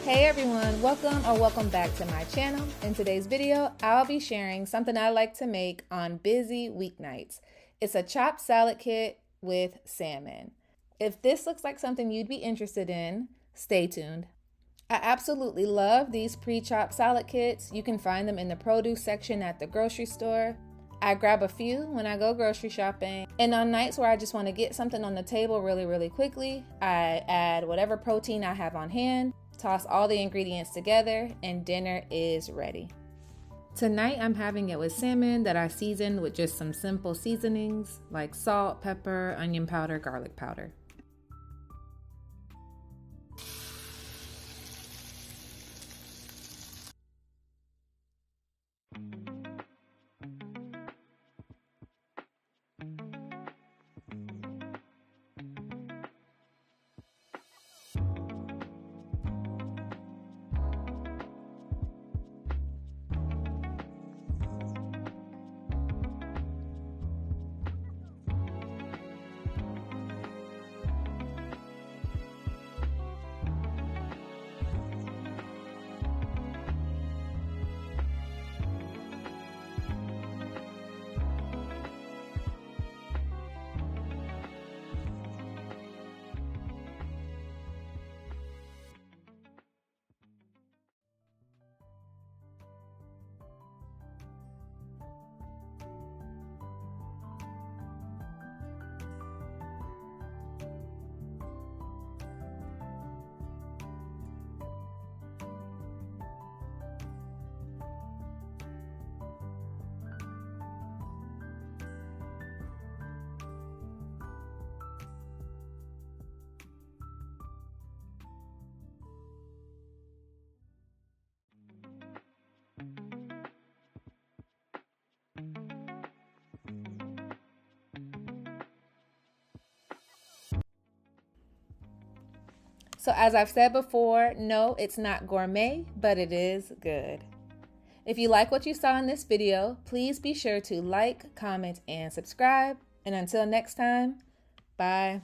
Hey everyone, welcome back to my channel. In today's video, I'll be sharing something I like to make on busy weeknights. It's a chopped salad kit with salmon. If this looks like something you'd be interested in, stay tuned. I absolutely love these pre-chopped salad kits. You can find them in the produce section at the grocery store. I grab a few when I go grocery shopping. And on nights where I just want to get something on the table really quickly, I add whatever protein I have on hand, toss all the ingredients together, and dinner is ready. Tonight I'm having it with salmon that I seasoned with just some simple seasonings like salt, pepper, onion powder, garlic powder. So as I've said before, no, it's not gourmet, but it is good. If you like what you saw in this video, please be sure to like, comment, and subscribe. And until next time, bye.